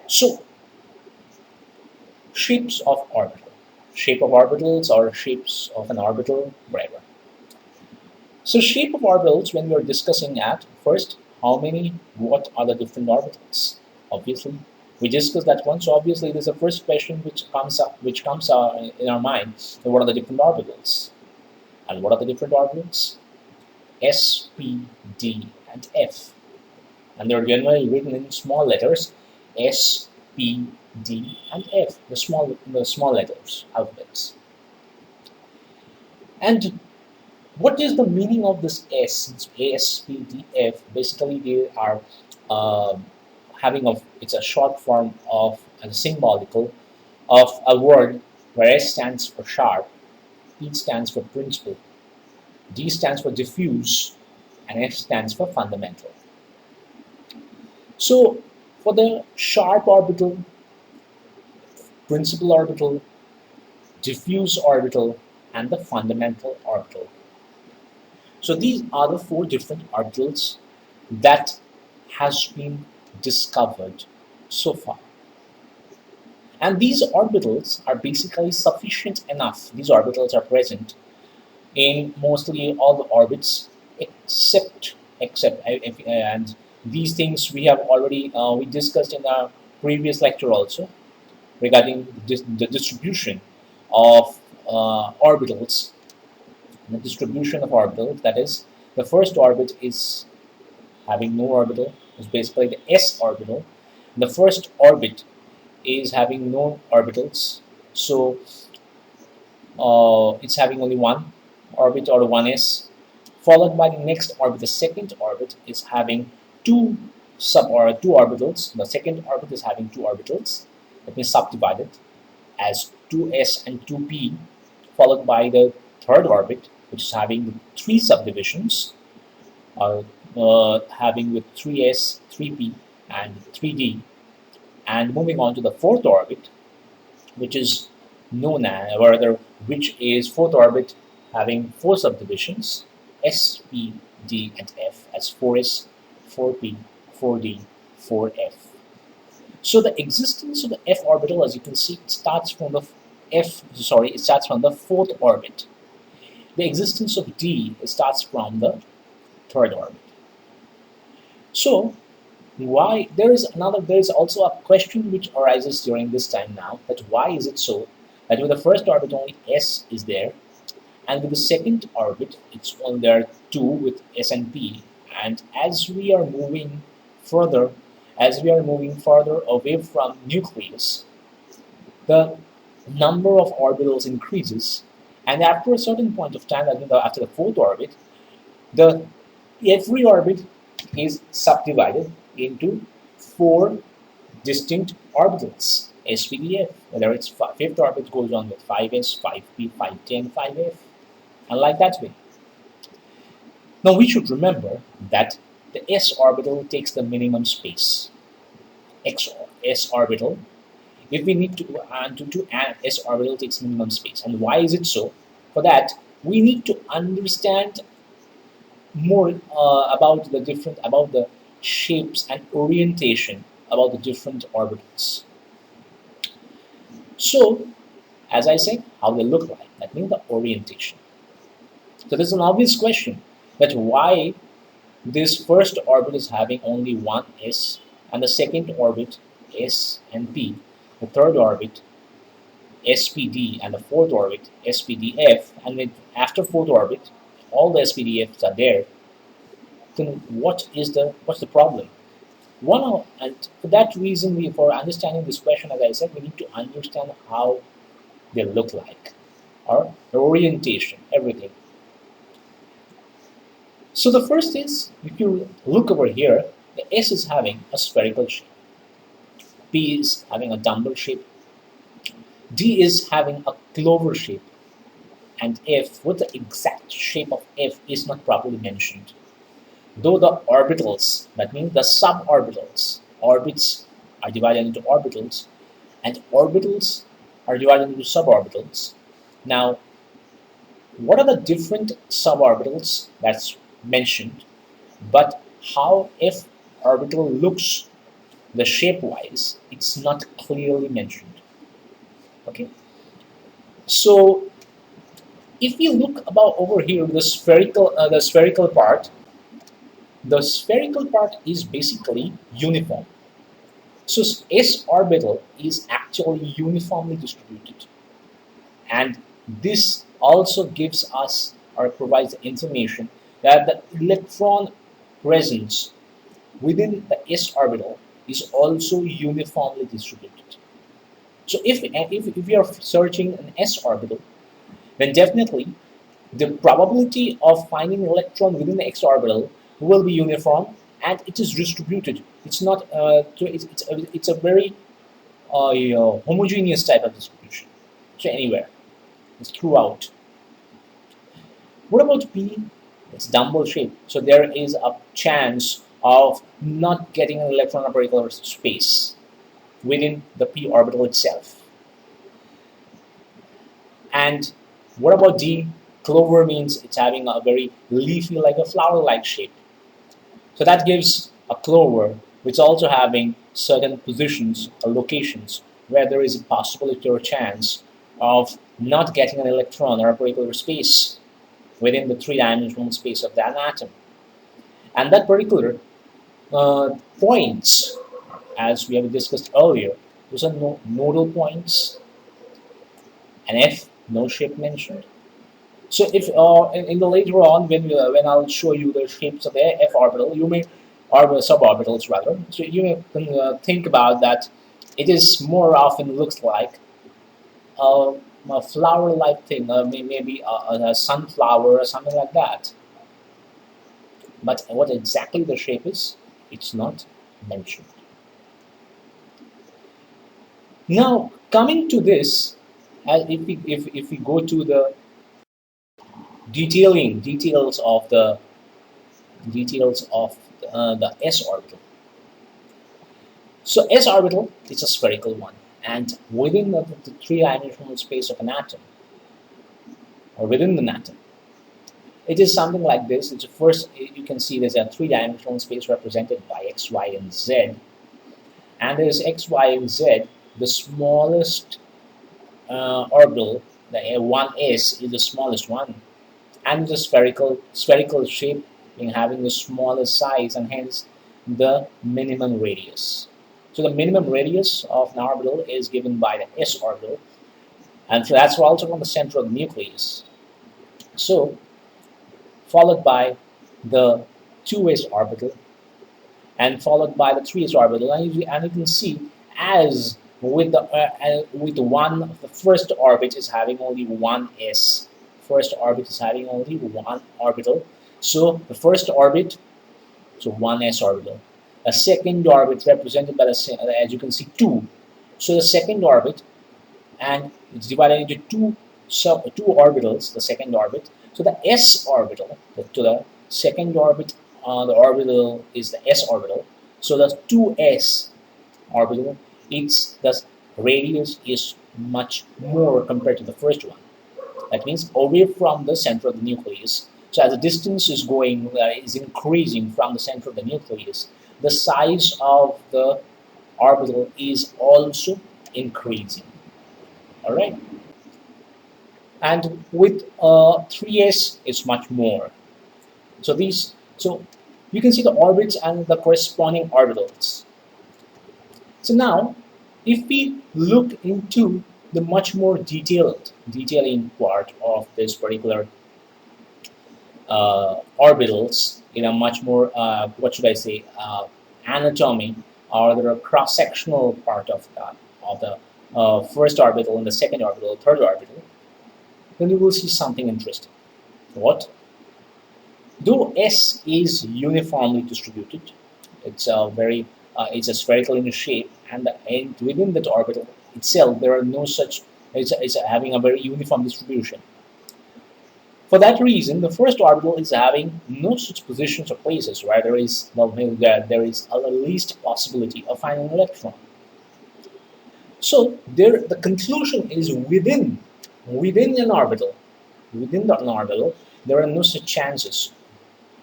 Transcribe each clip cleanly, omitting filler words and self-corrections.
So, shapes of orbital. Shape of orbitals or shapes of an orbital, whatever. So shape of orbitals, when we are discussing at first, how many, what are the different orbitals? Obviously, we discussed that one. So obviously, there's a first question which comes in our mind. So what are the different orbitals? And what are the different orbitals? S, P, D, and F. And they're generally written in small letters: S, P, D, and F. The small letters, alphabets. And what is the meaning of this S? It's A, S, P, D, F. Basically, they are uh, it's a short form of a symbolical of a word where S stands for sharp, P stands for principal, D stands for diffuse, and F stands for fundamental. So, for the sharp orbital, principal orbital, diffuse orbital, and the fundamental orbital. So these are the four different orbitals that has been discovered so far. And these orbitals are basically sufficient enough. These orbitals are present in mostly all the orbits except and these things we have already we discussed in our previous lecture also regarding the distribution of orbitals. The distribution of orbitals, that is, the first orbit is having no orbital, is basically the s orbital. The first orbit is having no orbitals, so it's having only one orbit or one s, followed by the next orbit. The second orbit is having two orbitals. The second orbit is having two orbitals. That means subdivided as 2s and 2p, followed by the third orbit, which is having three subdivisions, having with 3s, 3p, and 3d, and moving on to the fourth orbit, which is known as, or rather, which is fourth orbit having four subdivisions: S, P, D, and F, as 4s, 4p, 4d, 4f. So the existence of the f orbital, as you can see, it starts from the it starts from the fourth orbit. The existence of D starts from the third orbit. So why there is also a question which arises during this time now, that why is it so that with the first orbit only S is there, and with the second orbit it's only there two with S and P, and further as we are moving further away from nucleus, the number of orbitals increases, and after a certain point of time, after the fourth orbit, the every orbit is subdivided into four distinct orbitals, SPDF. Whether it's fifth orbit goes on with 5s, 5p, 510, 5f, and like that way. Now we should remember that the s orbital takes the minimum space. S orbital, if we need to add s orbital takes minimum space. And why is it so? For that, we need to understand more about the shapes and orientation about the different orbitals. So, as I said, how they look like, that means the orientation. So there's an obvious question, that why this first orbit is having only one s, and the second orbit s and p, the third orbit SPD, and the fourth orbit SPDF, and then after fourth orbit all the SPDFs are there. Then what's the problem? And for that reason, for understanding this question, as I said, we need to understand how they look like, or the orientation, everything. So the first is, if you look over here, the S is having a spherical shape, P is having a dumbbell shape, D is having a clover shape, and F, what the exact shape of F is not properly mentioned. Though the orbitals, that means the suborbitals, orbits are divided into orbitals, and orbitals are divided into suborbitals. Now, what are the different suborbitals that's mentioned, but how F orbital looks the shape-wise, it's not clearly mentioned. Okay, so if you look about over here, the spherical part, the spherical part is basically uniform. So S orbital is actually uniformly distributed, and this also gives us or provides information that the electron presence within the S orbital is also uniformly distributed. So if we are searching an S orbital, then definitely the probability of finding an electron within the x orbital will be uniform, and it is distributed. It's not. It's a very homogeneous type of distribution. So anywhere, it's throughout. What about P? It's dumbbell shape. So there is a chance of not getting an electron or particular space within the p orbital itself. And what about D? Clover means it's having a very leafy, like a flower-like shape. So that gives a clover, which also having certain positions or locations where there is a possibility or chance of not getting an electron or a particular space within the three-dimensional space of that atom. And that particular points, as we have discussed earlier, those are nodal points, and F, no shape mentioned. So if in the later on when I'll show you the shapes of the F orbital, you may or suborbitals rather. So you may think about that. It is more often looks like uh, a flower-like thing, maybe a sunflower or something like that. But what exactly the shape is, it's not mentioned. Now coming to this, if we go to the details of the s orbital. So s orbital is a spherical one, and within the three-dimensional space of an atom, or within an atom, it is something like this. It's first you can see there's a three-dimensional space represented by x, y, and z, and there's x, y, and z. The smallest orbital, the 1s, is the smallest one, and the spherical shape in having the smallest size and hence the minimum radius. So the minimum radius of an orbital is given by the s orbital, and so that's also from the center of the nucleus. So followed by the 2s orbital, and followed by the 3s orbital, and you can see as with one, the first orbit is having only one s. First orbit is having only one orbital. So the first orbit, so one s orbital. A second orbit represented by the, as you can see, two. So the second orbit, and it's divided into two orbitals. The second orbit. So the s orbital, to the second orbit, the orbital is the s orbital. So the 2s orbital, its the radius is much more compared to the first one. That means away from the center of the nucleus. So as the distance is increasing from the center of the nucleus, the size of the orbital is also increasing. All right, and with 3s it's much more. So you can see the orbits and the corresponding orbitals. So now, if we look into the much more detailing part of this particular orbitals in a much more, what should I say, anatomy, or the cross-sectional part of the first orbital and the second orbital, third orbital, then you will see something interesting. What? Though S is uniformly distributed, it's a very it's a spherical in shape, and within that orbital itself there are no such. It's having a very uniform distribution. For that reason, the first orbital is having no such positions or places where there is there is a least possibility of finding an electron. So there, the conclusion is within an orbital, there are no such chances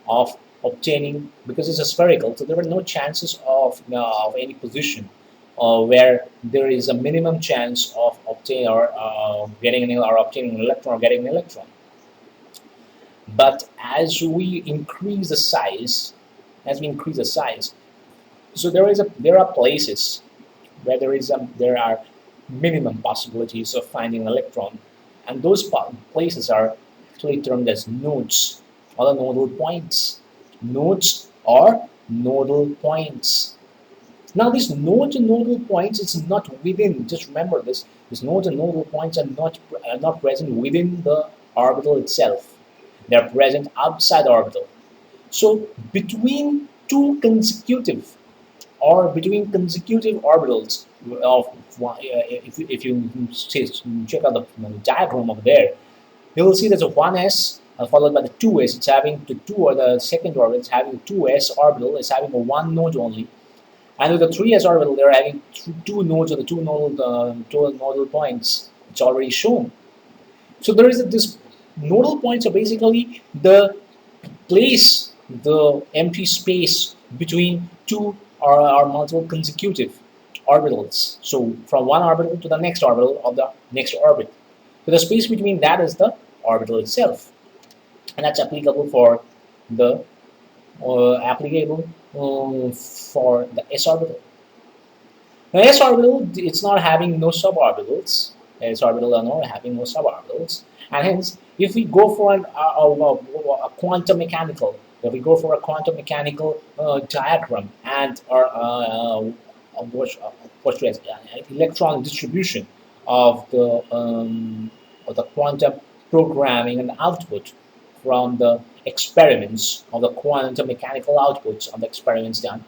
of obtaining, because it's a spherical, so there are no chances of any position where there is a minimum chance of obtaining or obtaining an electron or getting an electron. But as we increase the size, so there are places where there are minimum possibilities of finding an electron, and those places are actually termed as nodes or nodal points. Nodes or nodal points. Now, these nodes and nodal points, it's not within. Just remember this: these nodes and nodal points are not present within the orbital itself. They are present outside the orbital. So, between consecutive orbitals of if you check out the diagram over there, you will see there's a 1s followed by the 2s. It's having the 2, or the second orbit. It's having a 2s orbital. It's having a 1 node only. And with the 3s orbital, they're having two nodes or the two nodal points. It's already shown. So there is this nodal points are basically the empty space between two or multiple consecutive orbitals. So from one orbital to the next orbital of the next orbit. So the space between that is the orbital itself, and that's applicable for the s orbital. Now, s orbital, it's not having no suborbitals. S orbital are not having no suborbitals, and hence, if we go for a quantum mechanical, diagram and electron distribution of the quantum programming and output from the experiments of the quantum mechanical outputs of the experiments done,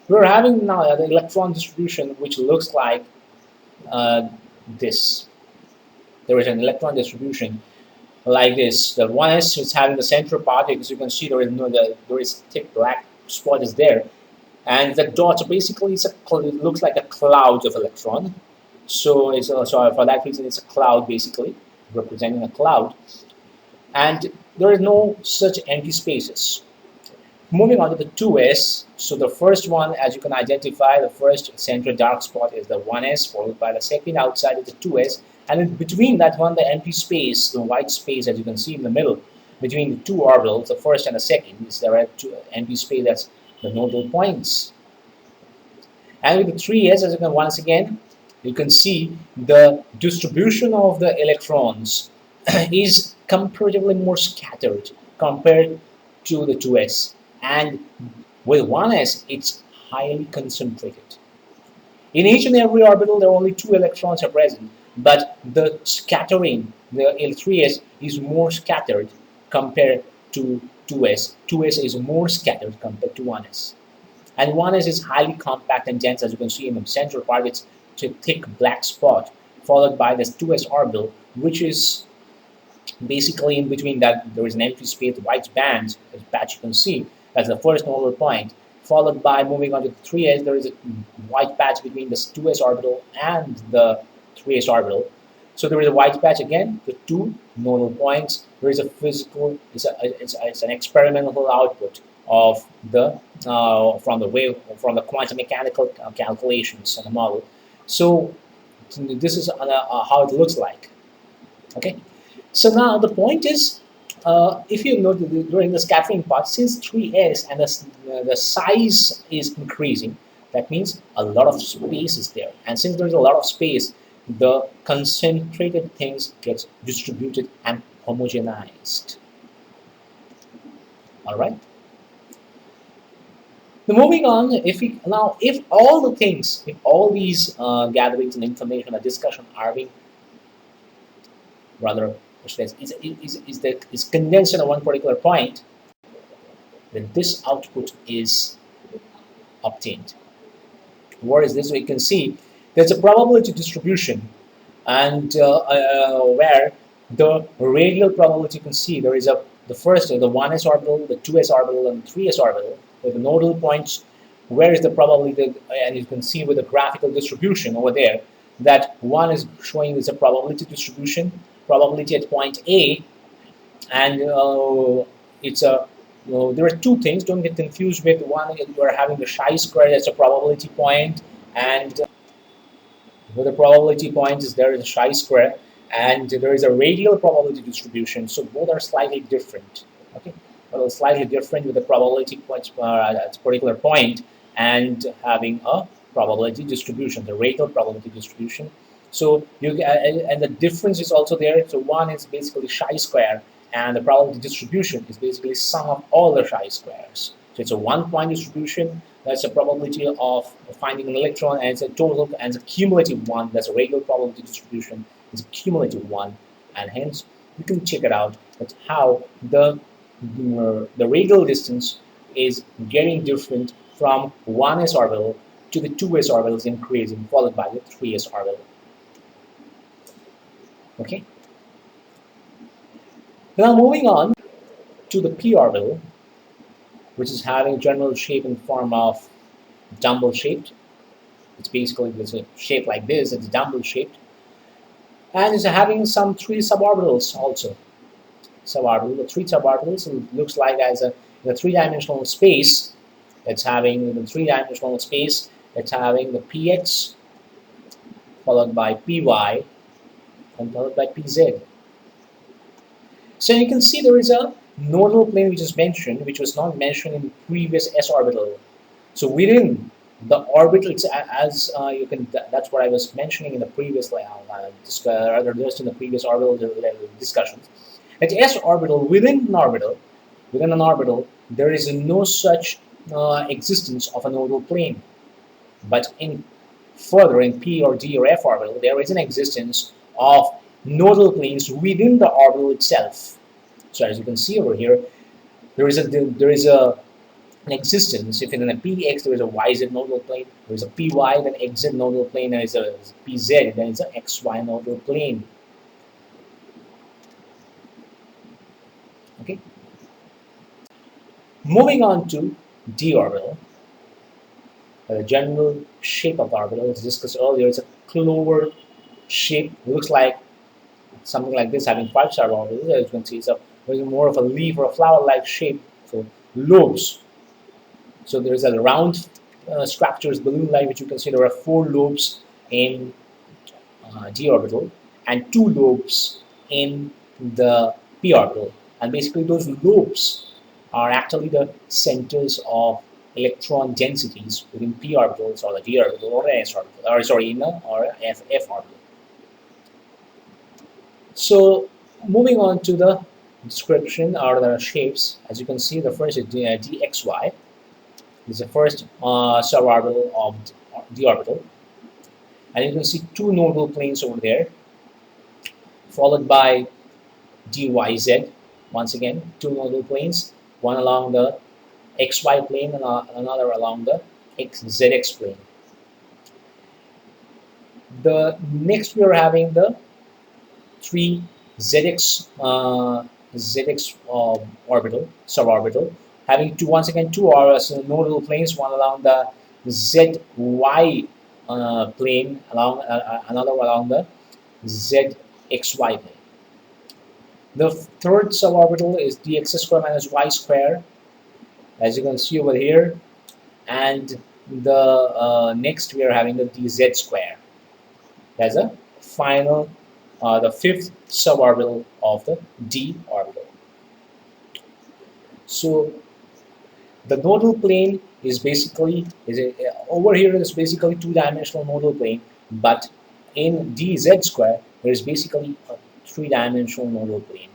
we're having now the electron distribution, which looks like uh, this. There is an electron distribution like this. The 1s is having the central part. As you can see, there is thick black spot is there, and the dots basically it looks like a cloud of electron. So for that reason, it's a cloud basically representing a cloud, and there is no such empty spaces. Moving on to the 2s, so the first one, as you can identify, the first central dark spot is the 1s, followed by the second outside is the 2s, and in between that one, the empty space, the white space, as you can see in the middle, between the two orbitals, the first and the second, is the empty space, that's the nodal points. And with the 3s, as you can once again, you can see the distribution of the electrons is comparatively more scattered compared to the 2s. And with 1s, it's highly concentrated. In each and every orbital, there are only 2 electrons are present, but the scattering, the L3s, is more scattered compared to 2s. 2s is more scattered compared to 1s. And 1s is highly compact and dense, as you can see in the central part. It's a thick black spot, followed by this 2s orbital, which is basically in between that there is an empty space, white band, as patch you can see. That's the first nodal point, followed by moving on to the 3s. There is a white patch between the 2s orbital and the 3s orbital. So there is a white patch again, the 2 nodal points. There is a physical, it's an experimental output of the from the quantum mechanical calculations and the model. So this is how it looks like. Okay. So now the point is, if you note during the scattering part, since 3s and the size is increasing, that means a lot of space is there. And since there is a lot of space, the concentrated things get distributed and homogenized. All right. Now moving on, if all these gatherings and information or discussion are being rather is condensed on one particular point, then this output is obtained. What is this? So you can see there's a probability distribution, and where the radial probability, you can see there is the 1s orbital, the 2s orbital, and 3s orbital with the nodal points. Where is the probability? And you can see with the graphical distribution over there that one is showing is a probability distribution, probability at point A, and it's a There are two things. Don't get confused with one. You are having the chi-square, that's a probability point, and with the probability point is there is a chi-square, and there is a radial probability distribution. So both are slightly different. Okay, well, slightly different with the probability points at a particular point, and having a probability distribution, the radial probability distribution. So and the difference is also there. So one is basically chi-square, and the probability distribution is basically sum of all the chi-squares. So it's a one-point distribution. That's a probability of finding an electron, and it's a total and it's a cumulative one. That's a radial probability distribution. It's a cumulative one, and hence you can check it out. That's how the radial distance is getting different from 1s orbital to the 2s orbitals increasing, followed by the 3s orbital. Okay. Now moving on to the p orbital, which is having general shape in form of dumbbell shaped. It's basically there's a shape like this. It's dumbbell shaped, and it's having some three suborbitals also. Suborbital, the three suborbitals, it looks like as a three-dimensional space. It's having the three-dimensional space. It's having the px followed by py and followed by pz. So you can see there is a nodal plane which is mentioned, which was not mentioned in previous s orbital. So within the orbital, as you can, that's what I was mentioning in the previous, rather just in the previous orbital discussions. At s orbital, within an orbital, there is no such existence of a nodal plane. But in further in p or d or f orbital, there is an existence of nodal planes within the orbital itself. So as you can see over here, there is an existence. If in a px there is a yz nodal plane, there is a py, then xz nodal plane, there is a pz, then it's an xy nodal plane. Okay. Moving on to d orbital, the general shape of the orbital as discussed earlier, it's a clover shape. It looks like something like this, having 5-star orbitals. As you can see, it's more of a leaf or a flower-like shape. So lobes. So there's a round structures, balloon-like, which you can see there are 4 lobes in d orbital and 2 lobes in the p orbital. And basically, those lobes are actually the centers of electron densities within p orbitals or the d orbital or the s orbital, or sorry, in the or f orbital. So moving on to the description or the shapes, as you can see, the first is dxy. This is the first suborbital of d orbital, and you can see 2 nodal planes over there, followed by dyz. Once again, 2 nodal planes, one along the xy plane and another along the zx plane. The next we are having the 3 zx orbital, suborbital, having once again 2 nodal planes, one along the zy plane, another along the zxy plane. The third suborbital is dx square minus y square, as you can see over here, and the next we are having the dz square. That's a final, the 5th suborbital of the d orbital. So the nodal plane is basically over here is basically 2-dimensional nodal plane, but in dz square there is basically a 3-dimensional nodal plane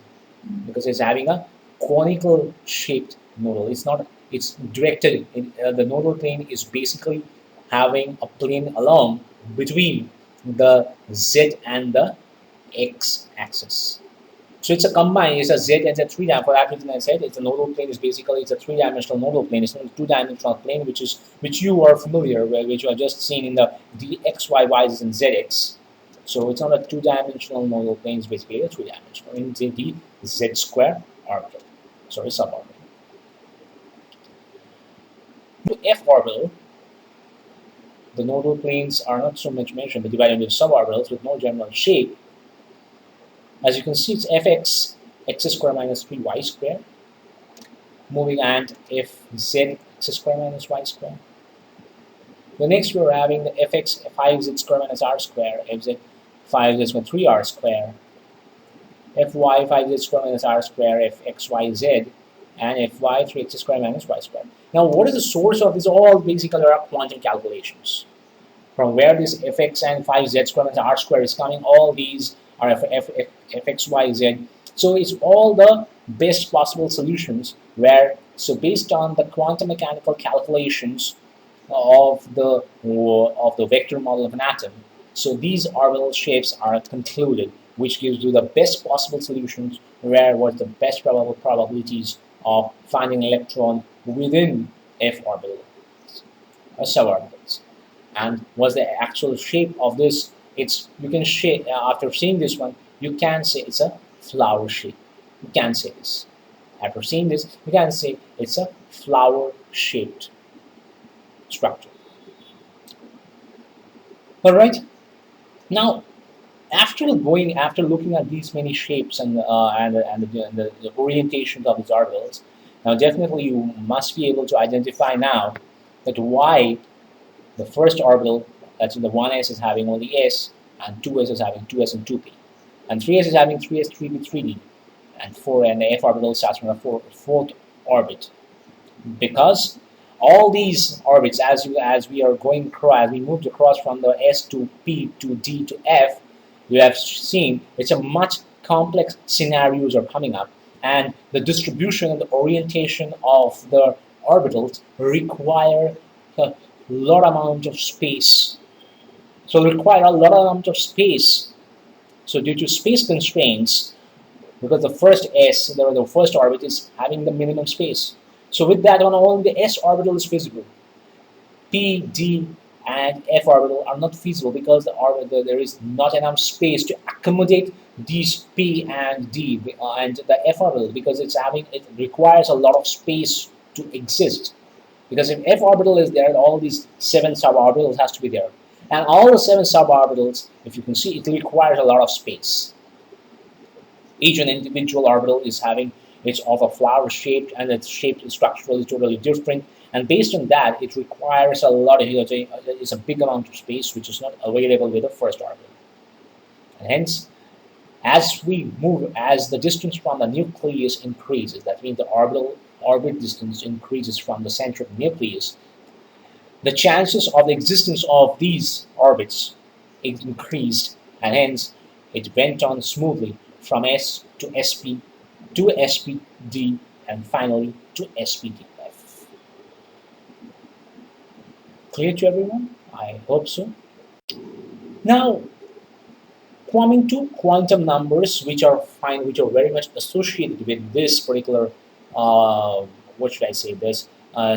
because it's having a conical shaped nodal. It's not. It's directed. The nodal plane is basically having a plane along between the z and the x axis. So it's a combined, it's a z and a 3-dimensional. For that reason I said it's a nodal plane is basically it's a 3-dimensional nodal plane. It's not a 2-dimensional plane, which you are familiar with, which you are just seen in the dxy, and zx. So it's not a 2-dimensional nodal plane, it's basically a 3-dimensional in the z square orbital. Sorry, suborbital. To f orbital, the nodal planes are not so much mentioned, but divided into suborbitals with no general shape. As you can see, it's fx, x square minus 3y square. moving, and if z x square minus y square. The next we're having the fx 5z square minus r square, fz 5z square 3r square, fy 5z square minus r square, fxyz, and fy 3x square minus y square. Now, what is the source of this? All basically are quantum calculations. From where this fx and 5z square minus r square is coming, all these are fxyz. So it's all the best possible solutions where, so based on the quantum mechanical calculations of the vector model of an atom, so these orbital shapes are concluded, which gives you the best possible solutions where what the best probable probabilities of finding an electron within f orbital or suborbitals. And what's the actual shape of this? It's, you can shape, after seeing this one, you can say it's a flower shape. You can say this. After seeing this, you can say it's a flower shaped structure. All right. Now, after looking at these many shapes and the orientations of these orbitals, now definitely you must be able to identify now that why the first orbital, that's in the 1s, is having only s, and 2s is having 2s and 2p, and 3s is having 3s, 3p, 3d, and 4 and the f orbital starts from the fourth orbit, because all these orbits, as we are going across, as we moved across from the s to p to d to f, you have seen it's a much complex scenarios are coming up, and the distribution and the orientation of the orbitals require a lot amount of space. So they require a lot amount of space. So due to space constraints, because the first s, the first orbit is having the minimum space. So with that one, only the s orbital is feasible. P, D, and f orbital are not feasible because there is not enough space to accommodate these p and d and the f orbital, because it requires a lot of space to exist. Because if f orbital is there, all these 7 suborbitals has to be there, and all the 7 suborbitals, if you can see, it requires a lot of space. Each an individual orbital is having, it's of a flower shaped, and its shape is structurally totally different, and based on that it requires a lot of, it's a big amount of space which is not available with the first orbital. And hence, as the distance from the nucleus increases, that means the orbit distance increases from the center of the nucleus, the chances of the existence of these orbits increased, and hence it went on smoothly from S to SP to SPD and finally to SPDF. Clear to everyone? I hope so. Now, coming to quantum numbers, which are very much associated with this particular, what should I say, this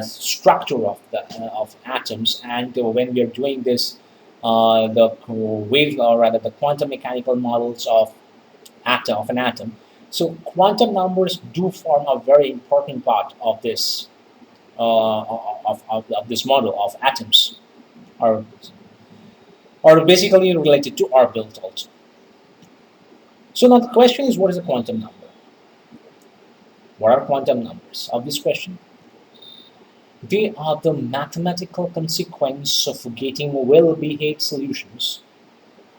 structure of atoms, and when we are doing this, the wave, or rather the quantum mechanical models of an atom. So quantum numbers do form a very important part of this of this model of atoms, or basically related to orbitals. So now the question is, what is a quantum number? What are quantum numbers? Of this question, they are the mathematical consequence of getting well-behaved solutions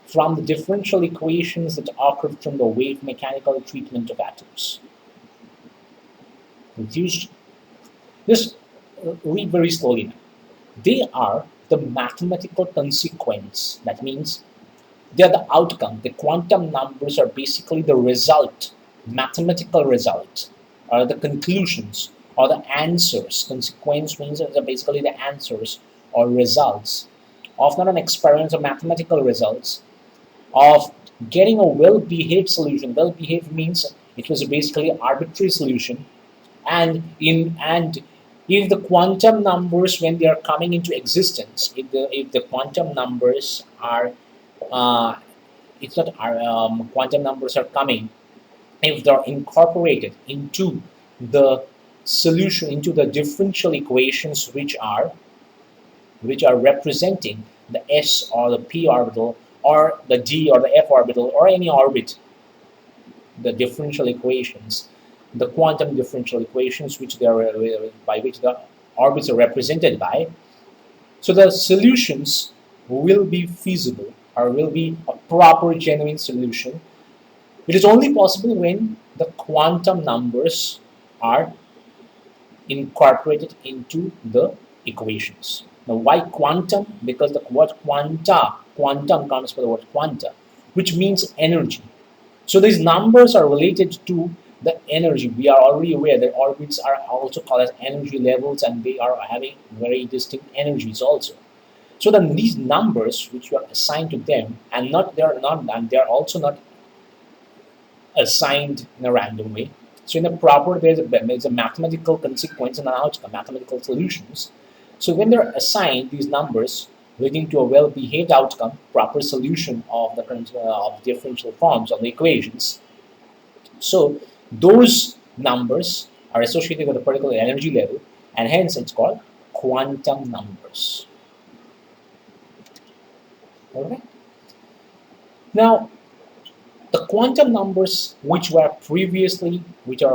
from the differential equations that occur from the wave mechanical treatment of atoms. Confused? Just read very slowly now. They are the mathematical consequence. That means they are the outcome. The quantum numbers are basically the result, mathematical result, or the conclusions, or the answers. Consequence means they're basically the answers or results of not an experiment or mathematical results of getting a well-behaved solution. Well-behaved means it was basically an arbitrary solution, and if the quantum numbers, when they are coming into existence, if the quantum numbers are it's not quantum numbers are coming, if they're incorporated into the solution, into the differential equations which are representing the s or the p orbital or the d or the f orbital or any orbit, the differential equations, the quantum differential equations which they are by which the orbits are represented by. So the solutions will be feasible or will be a proper genuine solution. It is only possible when the quantum numbers are incorporated into the equations. Now, why quantum? Because the word quantum comes from the word quanta, which means energy. So these numbers are related to the energy. We are already aware that orbits are also called as energy levels, and they are having very distinct energies also. So then these numbers which you are assigned to them, and not they are also not assigned in a random way. So in a proper, there's a mathematical consequence and an outcome, mathematical solutions. So when they're assigned these numbers leading to a well-behaved outcome, proper solution of the of differential forms of the equations. So those numbers are associated with a particular energy level, and hence it's called quantum numbers. All right. Now, the quantum numbers which are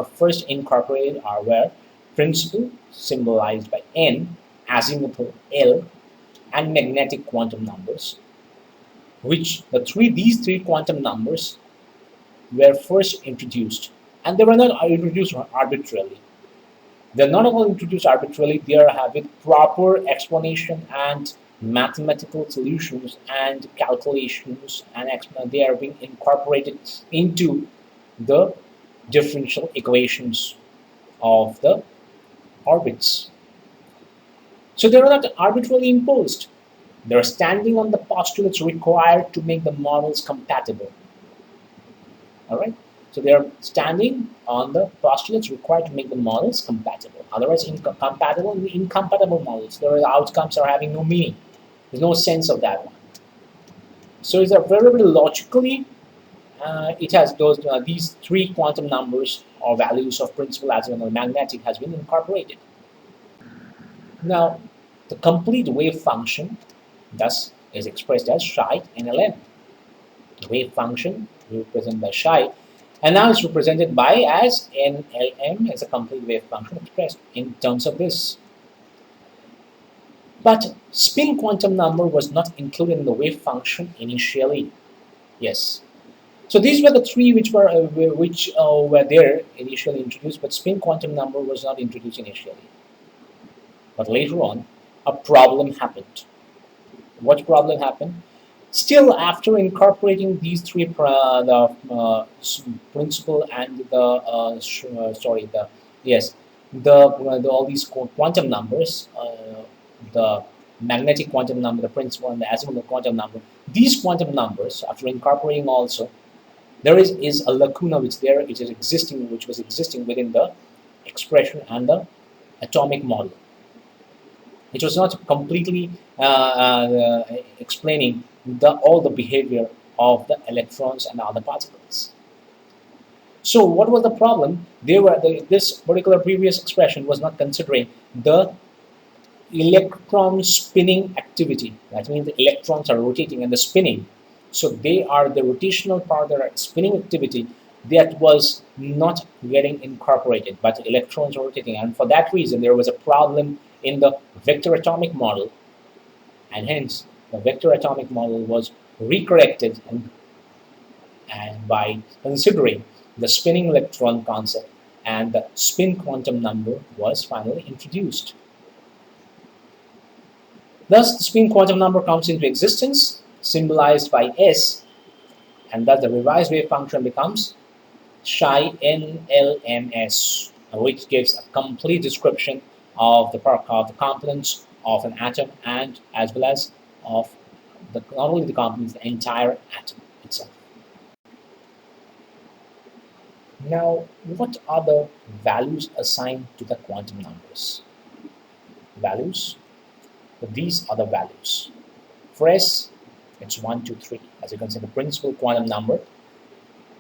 first incorporated were principal, symbolized by N, azimuthal L, and magnetic quantum numbers, which these three quantum numbers were first introduced, and they were not introduced arbitrarily. They're not all introduced arbitrarily. They are having proper explanation and mathematical solutions and calculations, and they are being incorporated into the differential equations of the orbits. So they are not arbitrarily imposed. They are standing on the postulates required to make the models compatible. All right. So they are standing on the postulates required to make the models compatible. Otherwise, incompatible models, their outcomes are having no meaning. There's no sense of that one. So it's a very logically, it has these three quantum numbers or values of principal, azimuthal, and magnetic has been incorporated. Now, the complete wave function thus is expressed as psi NLM. The wave function represented by psi, and now it's represented by as NLM as a complete wave function expressed in terms of this. But spin quantum number was not included in the wave function initially. Yes. So these were the three which were there initially introduced, but spin quantum number was not introduced initially. But later on, a problem happened. What problem happened? Still, after incorporating these three, the principal and all these quantum numbers, the magnetic quantum number, the principal, and the azimuthal quantum number. These quantum numbers, after incorporating also, there is a lacuna which was existing within the expression and the atomic model. It was not completely explaining all the behavior of the electrons and other particles. So what was the problem? This particular previous expression was not considering the electron spinning activity. That means the electrons are rotating and the spinning. So they are the rotational part, the spinning activity that was not getting incorporated, but the electrons are rotating. And for that reason, there was a problem in the vector atomic model, and hence the vector atomic model was recorrected and by considering the spinning electron concept, and the spin quantum number was finally introduced. Thus, the spin quantum number comes into existence, symbolized by S, and thus the revised wave function becomes psi NLMS, which gives a complete description of the components of an atom, and as well as of not only the components, the entire atom itself. Now, what are the values assigned to the quantum numbers? Values. These are the values. For S, it's 1, 2, 3. As you can see, the principal quantum number.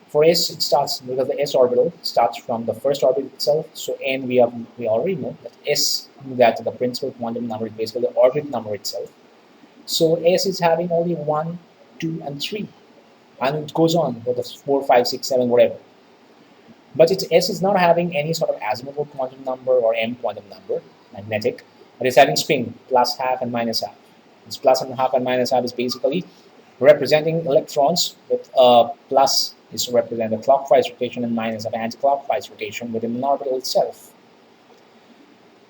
For S, it starts because the S orbital starts from the first orbit itself. So N, we already know that S, that the principal quantum number is basically the orbit number itself. So S is having only 1, 2, and 3, and it goes on with the 4, 5, 6, 7, whatever. But S is not having any sort of azimuthal quantum number or M quantum number, magnetic, but it's having spin, plus half and minus half. This plus and half and minus half is basically representing electrons, with plus is to represent the clockwise rotation and minus of anti-clockwise rotation within an orbital itself.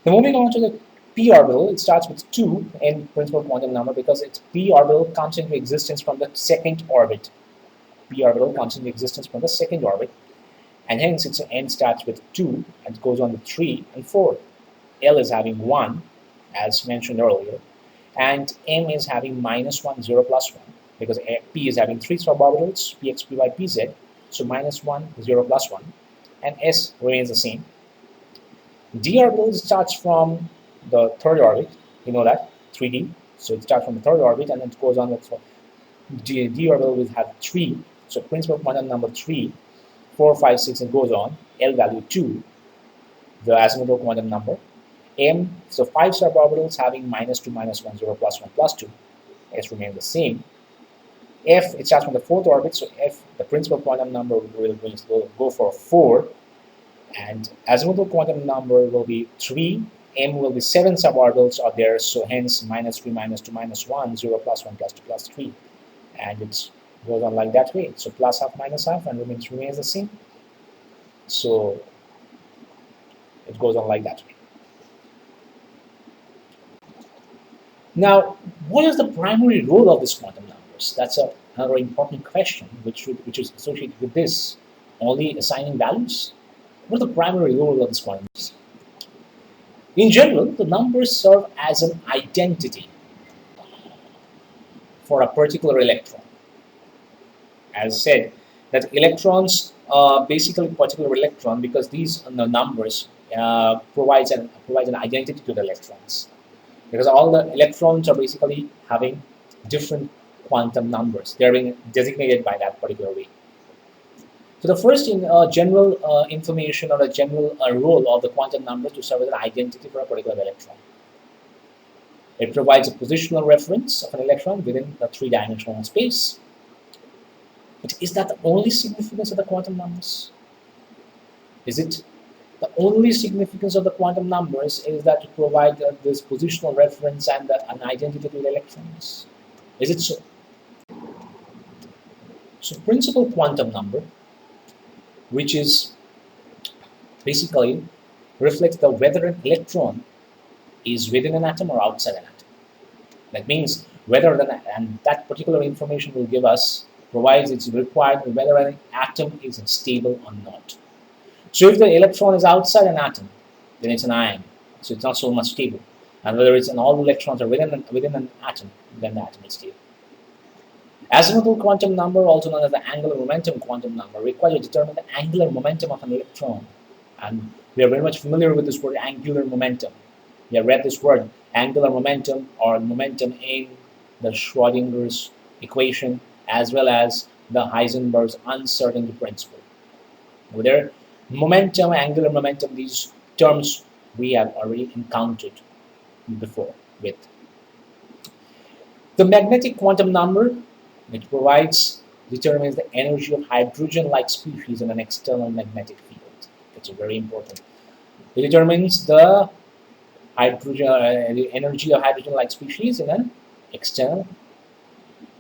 Now moving on to the p orbital, it starts with 2 in principal quantum number because its p orbital comes into existence from the second orbit. P orbital comes into existence from the second orbit, and hence its n starts with 2 and goes on to 3 and 4. L is having 1, as mentioned earlier, and M is having minus 1, 0, plus 1, because P is having 3 suborbitals, Px, Py, Pz, so minus 1, 0, plus 1, and S remains the same. D orbital starts from the third orbit, you know that, 3D, so it starts from the third orbit and then it goes on with D orbital will have 3, so principal quantum number 3, 4, 5, 6, and goes on, L value 2, the azimuthal quantum number, M, so 5 suborbitals having minus 2, minus 1, 0, plus 1, plus 2, S remains the same. F, it starts from the fourth orbit, so F, the principal quantum number will go for 4, and azimuthal quantum number will be 3, M will be 7 suborbitals are there, so hence minus 3, minus 2, minus 1, 0, plus 1, plus 2, plus 3, and it goes on like that way, so plus half, minus half, and remains the same, so it goes on like that way. Now, what is the primary role of these quantum numbers? That's another important question, which is associated with this. Only assigning values? What is the primary role of these quantum numbers? In general, the numbers serve as an identity for a particular electron. As said, that electrons, basically particular electron, because these numbers provides an identity to the electrons. Because all the electrons are basically having different quantum numbers. They're being designated by that particular way. So the first general information or the general role of the quantum numbers to serve as an identity for a particular electron. It provides a positional reference of an electron within the three-dimensional space. But is that the only significance of the quantum numbers? Is it? The only significance of the quantum numbers is that to provide this positional reference and an identity to the electrons. Is it so? So principal quantum number, which is basically reflects the whether an electron is within an atom or outside an atom. That means whether and that particular information will give us, provides it's required whether an atom is stable or not. So if the electron is outside an atom, then it's an ion, so it's not so much stable. And whether it's all the electrons are within an atom, then the atom is stable. Azimuthal quantum number, also known as the angular momentum quantum number, requires to determine the angular momentum of an electron. And we are very much familiar with this word angular momentum. We have read this word angular momentum or momentum in the Schrodinger's equation as well as the Heisenberg's uncertainty principle. Whether momentum, angular momentum, these terms we have already encountered before with. The magnetic quantum number, which determines the energy of hydrogen-like species in an external magnetic field. That's very important. It determines the energy of hydrogen-like species in an external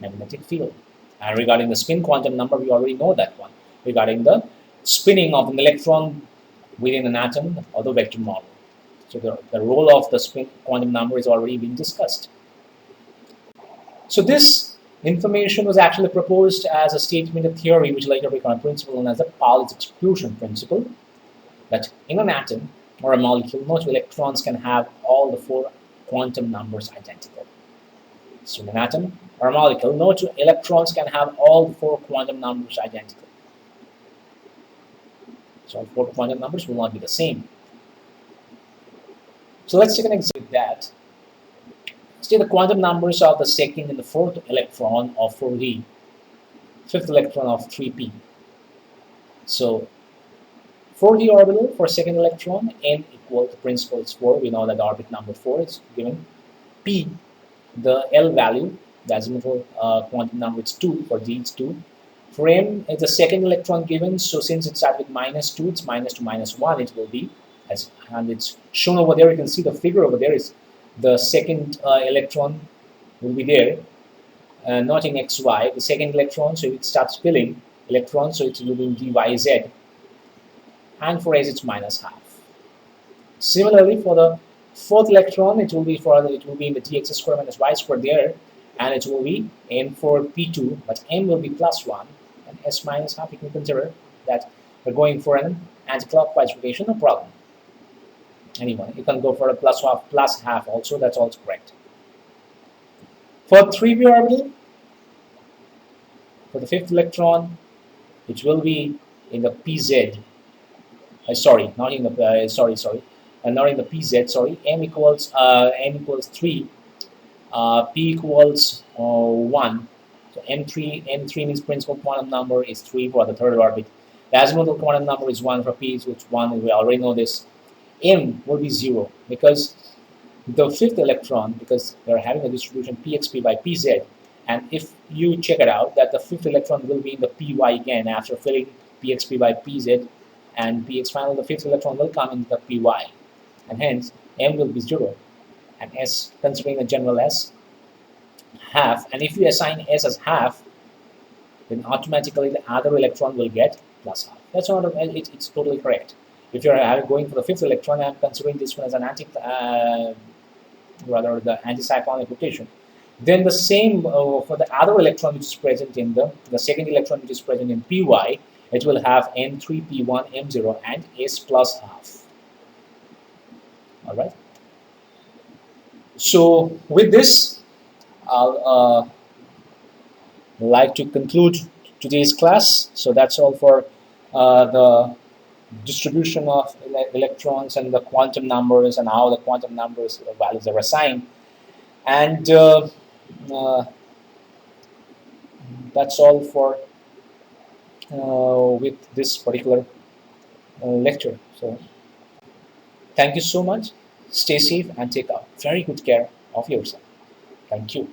magnetic field. And regarding the spin quantum number, we already know that one. Regarding the spinning of an electron within an atom or the vector model. So the role of the spin quantum number is already being discussed. So this information was actually proposed as a statement of theory which later became a principle known as the Pauli's exclusion principle, that in an atom or a molecule, no two electrons can have all the four quantum numbers identical. So in an atom or a molecule, no two electrons can have all the four quantum numbers identical. So all four quantum numbers will not be the same. So let's take an example with that. Say the quantum numbers of the second and the fourth electron of 4D, fifth electron of 3p. So 4D orbital for second electron, n equal to principal is 4. We know that the orbit number 4 is given. P, the L value, the azimuthal quantum number is 2, for D it's 2. For m, it's the second electron given, so since it starts with -2, it's -2 -1, it will be, as and it's shown over there. You can see the figure over there is the second electron will be there, not in xy, the second electron, so it starts filling electrons, so it will be in dyz, and for s it's -half. Similarly, for the fourth electron, it will be in the dx square minus y square there, and it will be m for p2, but m will be +1 and s -half. You can consider that we're going for an anti-clockwise rotation, no problem. Anyway, you can go for a +half also. That's also correct. For 3p orbital, for the fifth electron, it will be in the pz. Sorry, not in the not in the pz. Sorry, m equals 3, p equals 1. So m3 means principal quantum number is 3 for the third orbit. The azimuthal quantum number is 1 for p, so it's 1. We already know this. M will be 0 because the fifth electron, because they're having a distribution pxp by pz, and if you check it out, that the fifth electron will be in the py again after filling pxp by pz, and px final, the fifth electron will come into the py, and hence m will be 0, and s, considering the general s, half, and if you assign s as half, then automatically the other electron will get +half. That's not it's totally correct. If you're going for the fifth electron, I'm considering this one as an rather the anti-cyclonic rotation. Then the same for the other electron which is present in the second electron which is present in py, it will have m3, p1, m0, and s +half. All right. So with this, I'll like to conclude today's class. So that's all for the distribution of electrons and the quantum numbers and how the quantum numbers values are assigned. And that's all for with this particular lecture. So thank you so much. Stay safe and take very good care of yourself. Thank you.